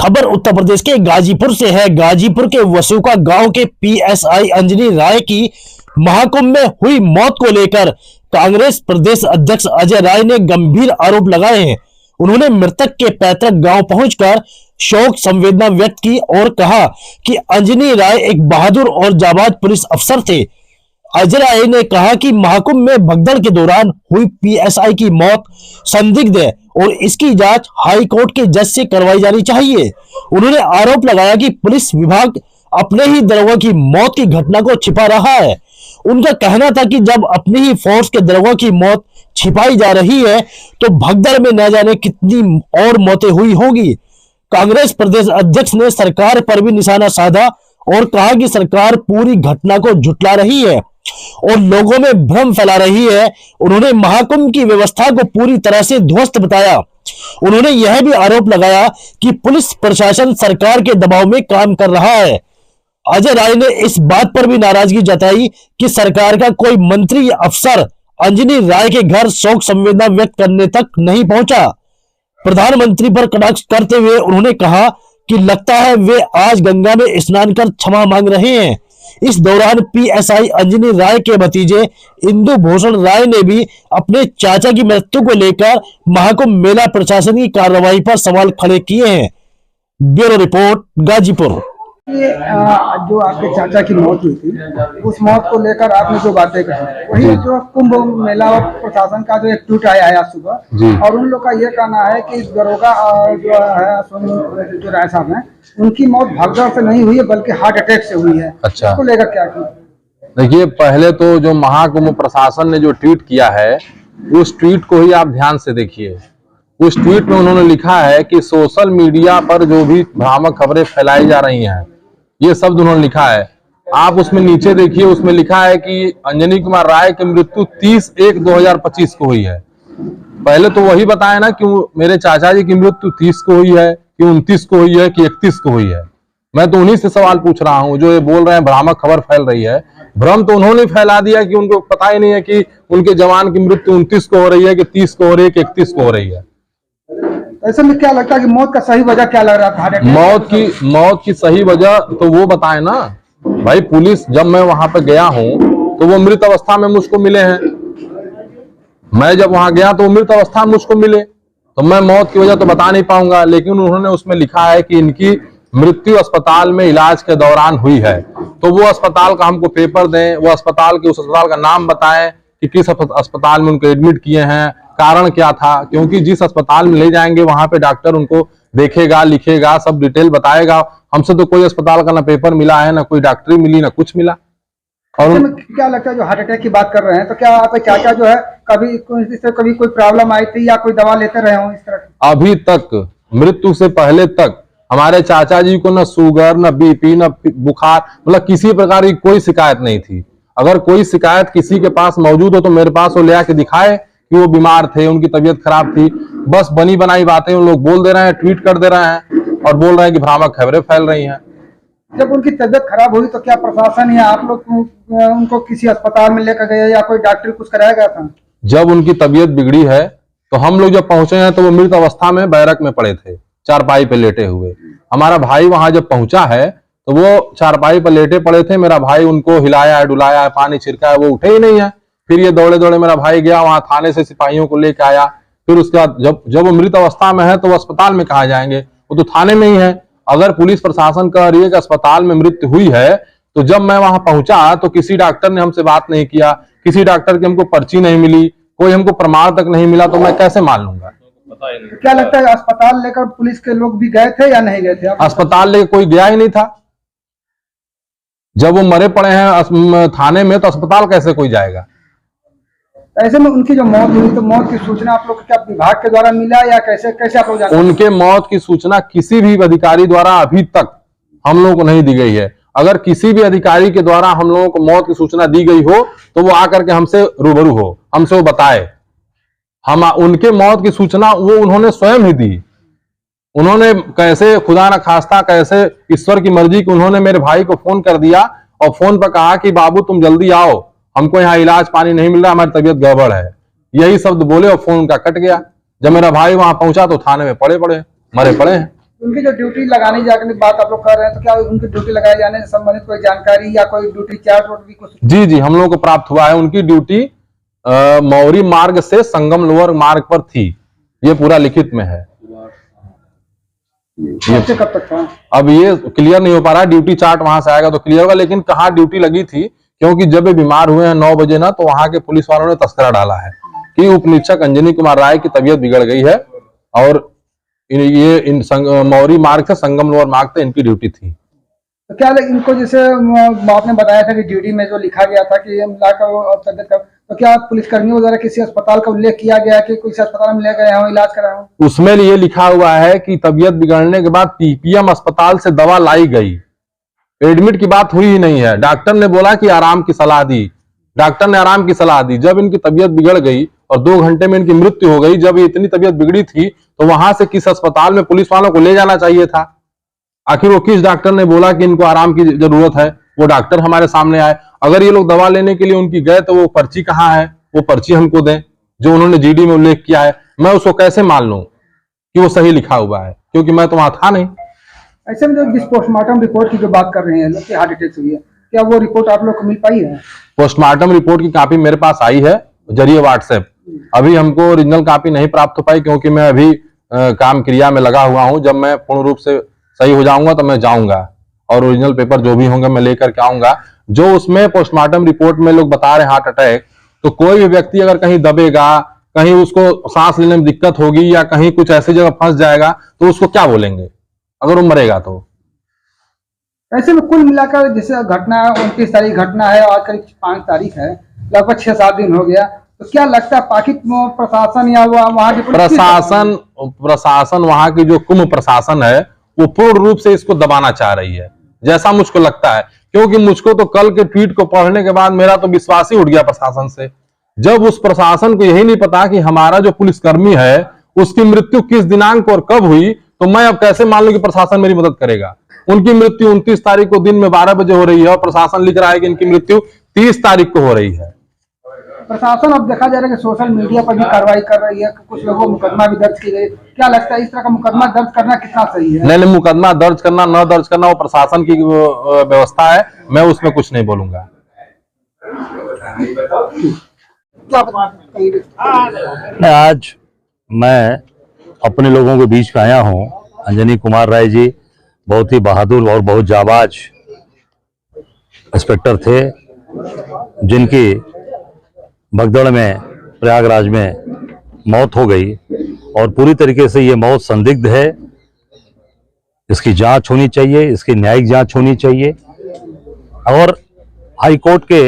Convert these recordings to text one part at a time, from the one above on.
खबर उत्तर प्रदेश के गाजीपुर से है। गाजीपुर के वसूका गांव के पीएसआई अंजनी राय की महाकुंभ में हुई मौत को लेकर कांग्रेस प्रदेश अध्यक्ष अजय राय ने गंभीर आरोप लगाए हैं। उन्होंने मृतक के पैतृक गांव पहुंचकर शोक संवेदना व्यक्त की और कहा कि अंजनी राय एक बहादुर और जाबाज पुलिस अफसर थे। अजय राय ने कहा कि महाकुंभ में भगदड़ के दौरान हुई पीएसआई की मौत संदिग्ध है और इसकी जांच हाई कोर्ट के जज से करवाई जानी चाहिए। उन्होंने आरोप लगाया कि पुलिस विभाग अपने ही दरोगा की मौत की घटना को छिपा रहा है। उनका कहना था कि जब अपनी ही फोर्स के दरोगा की मौत छिपाई जा रही है तो भगदड़ में न जाने कितनी और मौतें हुई होंगी। कांग्रेस प्रदेश अध्यक्ष ने सरकार पर भी निशाना साधा और कहा कि सरकार पूरी घटना को झुठला रही है और लोगों में भ्रम फैला रही है। उन्होंने महाकुंभ की व्यवस्था को पूरी तरह से ध्वस्त बताया। उन्होंने यह भी आरोप लगाया कि पुलिस प्रशासन सरकार के दबाव में काम कर रहा है। अजय राय ने इस बात पर भी नाराजगी जताई कि सरकार का कोई मंत्री या अफसर अंजनी राय के घर शोक संवेदना व्यक्त करने तक नहीं पहुंचा। प्रधानमंत्री पर कटाक्ष करते हुए उन्होंने कहा कि लगता है वे आज गंगा में स्नान कर क्षमा मांग रहे हैं। इस दौरान पीएसआई अंजनी राय के भतीजे इंदु भूषण राय ने भी अपने चाचा की मृत्यु को लेकर महाकुंभ मेला प्रशासन की कार्रवाई पर सवाल खड़े किए हैं। Bureau report, Ghazipur. जो आपके चाचा की मौत हुई थी, उस मौत को लेकर आपने जो बातें कही, वही जो कुंभ मेला प्रशासन का जो एक ट्वीट आया है आज सुबह, और उन लोग का ये कहना है कि दरोगा जो है जो राय साहब हैं, उनकी मौत भगदड़ से नहीं हुई है बल्कि हार्ट अटैक से हुई है। अच्छा, उसको लेकर क्या किया? देखिए, पहले तो जो महाकुंभ प्रशासन ने जो ट्वीट किया है, उस ट्वीट को ही आप ध्यान से देखिए। उस ट्वीट में उन्होंने लिखा है कि सोशल मीडिया पर जो भी भ्रामक खबरें फैलाई जा रही हैं, ये शब्द उन्होंने लिखा है। आप उसमें नीचे देखिए, उसमें लिखा है कि अंजनी कुमार राय की मृत्यु 30/1/2025 को हुई है। पहले तो वही बताया ना कि मेरे चाचा जी की मृत्यु 30 को हुई है कि 29 को हुई है कि 31 को हुई है। मैं तो उन्हीं से सवाल पूछ रहा हूं जो ये बोल रहे हैं भ्रामक खबर फैल रही है। भ्रम तो उन्होंने फैला दिया कि उनको पता ही नहीं है कि उनके जवान की मृत्यु 29 को हो रही है कि 30 को हो रही है कि 31 को हो रही है। ऐसे में क्या लगता है कि मौत का सही वजह क्या लग रहा था? मौत की सही वजह तो वो बताए ना भाई। पुलिस, जब मैं वहां पे गया हूं तो वो मृत अवस्था में मुझको मिले हैं। मैं जब वहां गया तो वो मृत अवस्था में मुझको मिले, तो मैं मौत की वजह तो बता नहीं पाऊंगा। लेकिन उन्होंने उसमें लिखा है कि इनकी मृत्यु अस्पताल में इलाज के दौरान हुई है, तो वो अस्पताल का हमको पेपर दें, वो अस्पताल के उस अस्पताल का नाम बताएं कि किस अस्पताल में उनको एडमिट किए हैं, कारण क्या था। क्योंकि जिस अस्पताल में ले जाएंगे वहां पे डॉक्टर उनको देखेगा, लिखेगा, सब डिटेल बताएगा। हमसे तो कोई अस्पताल का ना पेपर मिला है, ना कोई डॉक्टरी मिली, ना कुछ मिला। और क्या लगता है जो हार्ट अटैक की बात कर रहे हैं, तो क्या आपके चाचा जो है कभी कोई प्रॉब्लम आई थी या कोई दवा लेते रहे हो इस तरह? अभी तक, मृत्यु से पहले तक हमारे चाचा जी को न शुगर, न बीपी, न बुखार, मतलब किसी प्रकार की कोई शिकायत नहीं थी। अगर कोई शिकायत किसी के पास मौजूद हो तो मेरे पास वो ले आके दिखाए कि वो बीमार थे, उनकी तबीयत खराब थी। बस बनी बनाई बातें उन लोग बोल दे रहे हैं, ट्वीट कर दे रहे हैं और बोल रहे हैं कि भ्रामक खबरें फैल रही हैं। जब उनकी तबीयत खराब हुई तो क्या प्रशासन या आप लोग उनको किसी अस्पताल में लेकर गए या कोई डॉक्टर कुछ कराया गया था? जब उनकी तबीयत बिगड़ी है तो हम लोग जब पहुंचे हैं तो वो मृत अवस्था में बैरक में पड़े थे, चारपाई पे लेटे हुए। हमारा भाई वहां जब पहुंचा है तो वो चारपाई पर लेटे पड़े थे। मेरा भाई उनको हिलाया, डुलाया, पानी छिड़का है, वो उठे ही नहीं है। फिर ये दौड़े दौड़े मेरा भाई गया वहां थाने से, सिपाहियों को लेके आया। फिर उसके बाद जब वो मृत अवस्था में है तो वो अस्पताल में कहाँ जाएंगे, वो तो थाने में ही है। अगर पुलिस प्रशासन कह रही है कि अस्पताल में मृत्यु हुई है, तो जब मैं वहां पहुंचा तो किसी डॉक्टर ने हमसे बात नहीं किया, किसी डॉक्टर की हमको पर्ची नहीं मिली, कोई हमको प्रमाण तक नहीं मिला, तो मैं कैसे मान लूंगा? क्या लगता है अस्पताल लेकर पुलिस के लोग भी गए थे या नहीं गए थे? अस्पताल लेकर कोई गया ही नहीं था। जब वो मरे पड़े हैं थाने में तो अस्पताल कैसे कोई जाएगा? ऐसे में उनकी जो मौत हुई तो मौत की सूचना आप लोग क्या विभाग के द्वारा मिला या कैसे आप लोग जानते? उनके मौत की सूचना किसी भी अधिकारी द्वारा अभी तक हम लोगों को नहीं दी गई है। अगर किसी भी अधिकारी के द्वारा हम लोगों को मौत की सूचना दी गई हो तो वो आकर के हमसे रूबरू हो, हमसे वो बताए। हम उनके मौत की सूचना वो उन्होंने स्वयं ही दी। उन्होंने कैसे, खुदा न खास्ता, कैसे ईश्वर की मर्जी कि उन्होंने मेरे भाई को फोन कर दिया और फोन पर कहा कि बाबू तुम जल्दी आओ, हमको यहाँ इलाज पानी नहीं मिल रहा, हमारी तबीयत गड़बड़ है। यही शब्द बोले और फोन उनका कट गया। जब मेरा भाई वहां पहुंचा तो थाने में मरे पड़े हैं। उनकी जो ड्यूटी लगाने जाने की बात आप लोग कर रहे हैं, तो क्या उनकी ड्यूटी लगाए जाने से संबंधित कोई जानकारी या कोई ड्यूटी चार्ट वोट भी कुछ? जी जी, हम लोगों को प्राप्त हुआ है। उनकी ड्यूटी मौरी मार्ग से संगम लोअर मार्ग पर थी, ये पूरा लिखित में है। कब से कब तक था? अब ये क्लियर नहीं हो पा रहा, ड्यूटी चार्ट वहां से आएगा तो क्लियर होगा, लेकिन कहाँ ड्यूटी लगी थी, क्योंकि जब ये बीमार हुए हैं 9 बजे ना, तो वहां के पुलिस वालों ने तस्करा डाला है कि उप निरीक्षक अंजनी कुमार राय की तबीयत बिगड़ गई है और मौरी मार्ग से संगम लोअर मार्ग तक इनकी ड्यूटी थी। तो क्या इनको जैसे आपने बताया था कि ड्यूटी में जो लिखा गया था कि तो क्या पुलिसकर्मियों द्वारा किसी अस्पताल का उल्लेख किया गया कि किसी अस्पताल में ले गए हो, इलाज कराया हो? उसमें ये लिखा हुआ है कि तबीयत बिगड़ने के बाद पीपीएम अस्पताल से दवा लाई गई, एडमिट की बात हुई ही नहीं है। डॉक्टर ने बोला कि आराम की सलाह दी, डॉक्टर ने आराम की सलाह दी। जब इनकी तबीयत बिगड़ गई और 2 घंटे में इनकी मृत्यु हो गई, जब इतनी तबीयत बिगड़ी थी तो वहां से किस अस्पताल में पुलिस वालों को ले जाना चाहिए था। आखिर वो किस डॉक्टर ने बोला कि इनको आराम की जरूरत है, वो डॉक्टर हमारे सामने आए। अगर ये लोग दवा लेने के लिए उनकी गए तो वो पर्ची कहाँ है, वो पर्ची हमको दें जो उन्होंने जीडी में उल्लेख किया है। मैं उसको कैसे मान लूं कि वो सही लिखा हुआ है, क्योंकि मैं तो वहां था नहीं। ऐसे में जो जिस पोस्टमार्टम रिपोर्ट की जो बात कर रहे हैं लोग कि हार्ट अटैक हुई है, क्या वो रिपोर्ट आप लोग को मिल पाई है? पोस्टमार्टम रिपोर्ट की कॉपी मेरे पास आई है जरिए व्हाट्सएप। अभी हमको ओरिजिनल कॉपी नहीं प्राप्त हो पाई, क्योंकि मैं अभी काम क्रिया में लगा हुआ हूं। जब मैं पूर्ण रूप से सही हो जाऊंगा तो मैं जाऊंगा और ओरिजिनल पेपर जो भी होंगे मैं लेकर के आऊंगा। जो उसमें पोस्टमार्टम रिपोर्ट में लोग बता रहे हैं हार्ट अटैक, तो कोई भी व्यक्ति अगर कहीं दबेगा, कहीं उसको सांस लेने में दिक्कत होगी या कहीं कुछ ऐसी जगह फंस जाएगा तो उसको क्या बोलेंगे अगर वो मरेगा तो? ऐसे में कुल मिलाकर जैसे घटना 29 तारीख घटना है और करीब 5 तारीख है, लगभग 6-7 दिन हो गया, तो क्या लगता है पाकिस्तान प्रशासन या वहाँ की प्रशासन वहां की जो कुंभ प्रशासन है वो पूर्ण रूप से इसको दबाना चाह रही है, जैसा मुझको लगता है। क्योंकि मुझको तो कल के ट्वीट को पढ़ने के बाद मेरा तो विश्वास ही उठ गया प्रशासन से। जब उस प्रशासन को यही नहीं पता कि हमारा जो पुलिसकर्मी है उसकी मृत्यु किस दिनांक को और कब हुई, तो मैं अब कैसे मान लूं कि प्रशासन मेरी मदद करेगा? उनकी मृत्यु 29 तारीख को दिन में 12 बजे हो रही है और प्रशासन लिख रहा है कि इनकी मृत्यु 30 तारीख को हो रही है। प्रशासन अब देखा जा रहा है कि सोशल मीडिया पर भी कार्रवाई कर रही है, कुछ लोगों को मुकदमा भी दर्ज की गई। क्या लगता है इस तरह का मुकदमा दर्ज करना कितना सही है? नहीं, मुकदमा दर्ज करना न दर्ज करना वो प्रशासन की व्यवस्था है, मैं उसमें कुछ नहीं बोलूंगा। आज मैं अपने लोगों के बीच में आया हूं। अंजनी कुमार राय जी बहुत ही बहादुर और बहुत जाबाज इंस्पेक्टर थे, जिनकी भगदड़ में प्रयागराज में मौत हो गई और पूरी तरीके से ये मौत संदिग्ध है। इसकी जांच होनी चाहिए, इसकी न्यायिक जांच होनी चाहिए और हाई कोर्ट के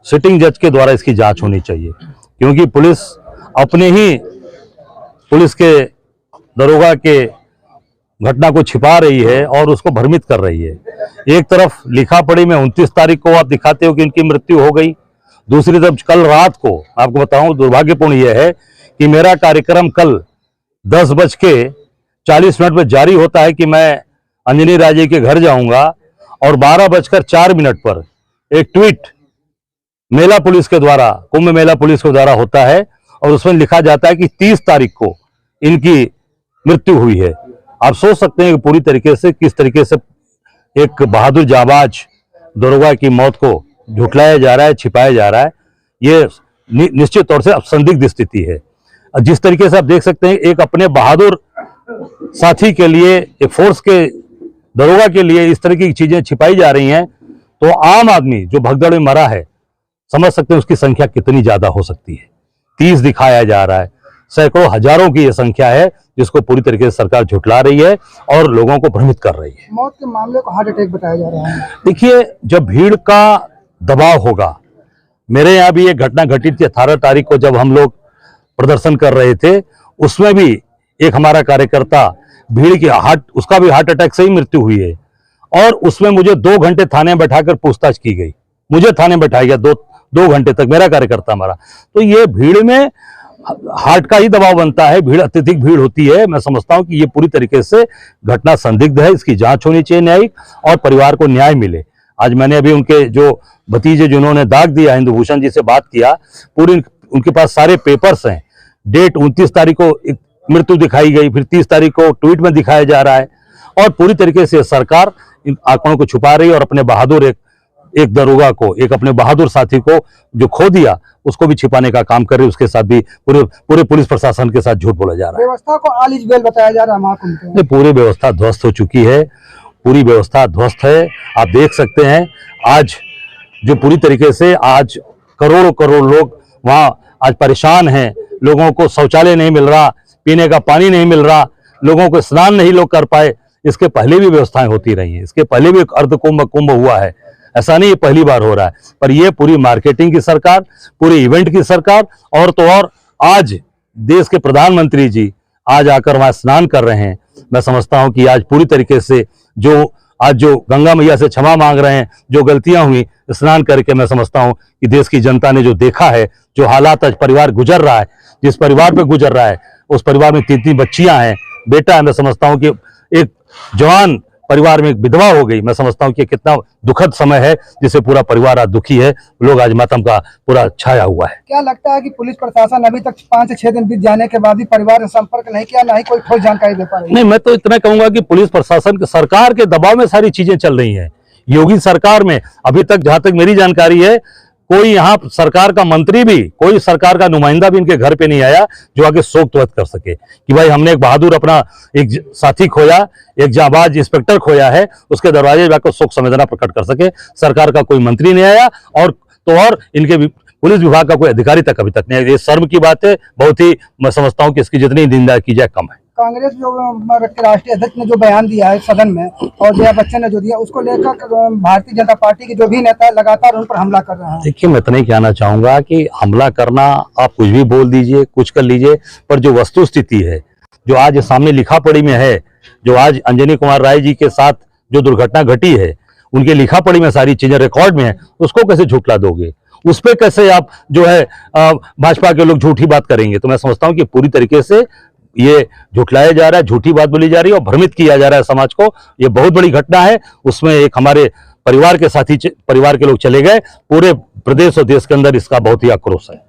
सिटिंग जज के द्वारा इसकी जांच होनी चाहिए, क्योंकि पुलिस अपने ही पुलिस के दरोगा के घटना को छिपा रही है और उसको भ्रमित कर रही है। एक तरफ लिखा पढ़ी में 29 तारीख को आप दिखाते हो कि इनकी मृत्यु हो गई, दूसरी तरफ कल रात को आपको बताऊं दुर्भाग्यपूर्ण यह है कि मेरा कार्यक्रम कल 10:40 पर जारी होता है कि मैं अंजनी राय जी के घर जाऊंगा और 12:04 पर एक ट्वीट मेला पुलिस के द्वारा, कुंभ मेला पुलिस के द्वारा होता है और उसमें लिखा जाता है कि 30 तारीख को इनकी मृत्यु हुई है। आप सोच सकते हैं कि पूरी तरीके से किस तरीके से एक बहादुर जाबाज दरोगा की मौत को झुठलाया जा रहा है, छिपाया जा रहा है। ये निश्चित तौर से अब संदिग्ध स्थिति है। जिस तरीके से आप देख सकते हैं एक अपने बहादुर साथी के लिए, एक फोर्स के दरोगा के लिए इस तरह की चीजें छिपाई जा रही हैं, तो आम आदमी जो भगदड़ में मरा है समझ सकते हैं उसकी संख्या कितनी ज्यादा हो सकती है। 30 दिखाया जा रहा है, सैकड़ों हजारों की यह संख्या है जिसको पूरी तरीके से सरकार झुठला रही है और लोगों को भ्रमित कर रही है। मौत के मामले को हार्ट अटैक बताया जा रहा है। देखिए, जब भीड़ का दबाव होगा, मेरे यहाँ भी एक घटना घटी थी 18 तारीख को जब हम लोग प्रदर्शन कर रहे थे, उसमें भी एक हमारा कार्यकर्ता भीड़ की उसका भी हार्ट अटैक से ही मृत्यु हुई है और उसमें मुझे 2 घंटे थाने में बैठाकर पूछताछ की गई। मुझे थाने में बैठाया गया 2 घंटे तक, मेरा कार्यकर्ता हमारा। तो ये भीड़ में हार्ट का ही दबाव बनता है, भीड़ अत्यधिक भीड़ होती है। मैं समझता हूं कि ये पूरी तरीके से घटना संदिग्ध है, इसकी जांच होनी चाहिए न्यायिक और परिवार को न्याय मिले। आज मैंने अभी उनके जो भतीजे जिन्होंने दाग दिया, हिंदू भूषण जी से बात किया, पूरी उनके पास सारे पेपर्स हैं। डेट 29 तारीख को मृत्यु दिखाई गई, फिर 30 तारीख को ट्वीट में दिखाया जा रहा है। और पूरी तरीके से सरकार इन आंकड़ों को छुपा रही है और अपने बहादुर एक दरोगा को, एक अपने बहादुर साथी को जो खो दिया, उसको भी छिपाने का काम कर रही है। उसके साथ भी पूरे पुलिस प्रशासन के साथ झूठ बोला जा रहा है। व्यवस्था को आल इज वेल बताया जा रहा है महाकुंभ में। पूरी व्यवस्था ध्वस्त हो चुकी है, पूरी व्यवस्था ध्वस्त है। आप देख सकते हैं आज जो पूरी तरीके से आज करोड़ों करोड़ लोग वहां आज परेशान हैं। लोगों को शौचालय नहीं मिल रहा, पीने का पानी नहीं मिल रहा, लोगों को स्नान नहीं लोग कर पाए। इसके पहले भी व्यवस्थाएं होती रही हैं, इसके पहले भी अर्ध कुंभ हुआ है, ऐसा नहीं ये पहली बार हो रहा है। पर ये पूरी मार्केटिंग की सरकार, पूरे इवेंट की सरकार, और तो और आज देश के प्रधानमंत्री जी आज आकर वहां स्नान कर रहे हैं। मैं समझता हूं कि आज पूरी तरीके से जो गंगा मैया से क्षमा मांग रहे हैं, जो गलतियां हुई स्नान करके, मैं समझता हूं कि देश की जनता ने जो देखा है, जो हालात आज परिवार गुजर रहा है, जिस परिवार पे गुजर रहा है, उस परिवार में 3 बच्चियां हैं, बेटा है। मैं समझता हूं कि एक जवान परिवार में एक विधवा हो गई। मैं समझता हूं कि कितना दुखद समय है, जिससे पूरा परिवार आज दुखी है, लोग आज मातम का पूरा छाया हुआ है। क्या लगता है कि पुलिस प्रशासन अभी तक 5 से 6 दिन बीत जाने के बाद भी परिवार से संपर्क नहीं किया, ना ही कोई ठोस जानकारी दे पा रही है? नहीं, मैं तो इतना कहूंगा कि पुलिस प्रशासन सरकार के दबाव में सारी चीजें चल रही हैं। योगी सरकार में अभी तक, जहां तक मेरी जानकारी है, कोई यहाँ सरकार का मंत्री भी, कोई सरकार का नुमाइंदा भी इनके घर पे नहीं आया जो आगे शोक व्यक्त कर सके कि भाई हमने एक बहादुर अपना एक साथी खोया, एक जाबाज इंस्पेक्टर खोया है, उसके दरवाजे जाकर शोक संवेदना प्रकट कर सके। सरकार का कोई मंत्री नहीं आया, और इनके पुलिस विभाग का कोई अधिकारी तक अभी तक नहीं आया। ये शर्म की बात है, बहुत ही मैं समझता हूँ कि इसकी जितनी निंदा की जाए कम है। कांग्रेस जो राष्ट्रीय अध्यक्ष ने जो बयान दिया है सदन में, और जया बच्चन ने जो दिया, उसको लेकर भारतीय जनता पार्टी के जो भी नेता लगातार उन पर हमला कर रहे हैं। देखिए, मैं इतना ही कहना चाहूंगा कि हमला करना, आप कुछ भी बोल दीजिए, कुछ कर लीजिए, पर जो वस्तु स्थिति है, जो आज सामने लिखा पढ़ी में है, जो आज अंजनी कुमार राय जी के साथ जो दुर्घटना घटी है, उनके लिखा पढ़ी में सारी चीजें रिकॉर्ड में है, उसको कैसे झुठला दोगे? उस पर कैसे आप जो है भाजपा के लोग झूठी बात करेंगे? तो मैं समझता हूं कि पूरी तरीके से ये झुठलाया जा रहा है, झूठी बात बोली जा रही है और भ्रमित किया जा रहा है समाज को। ये बहुत बड़ी घटना है। उसमें एक हमारे परिवार के साथी, परिवार के लोग चले गए। पूरे प्रदेश और देश के अंदर इसका बहुत ही आक्रोश है।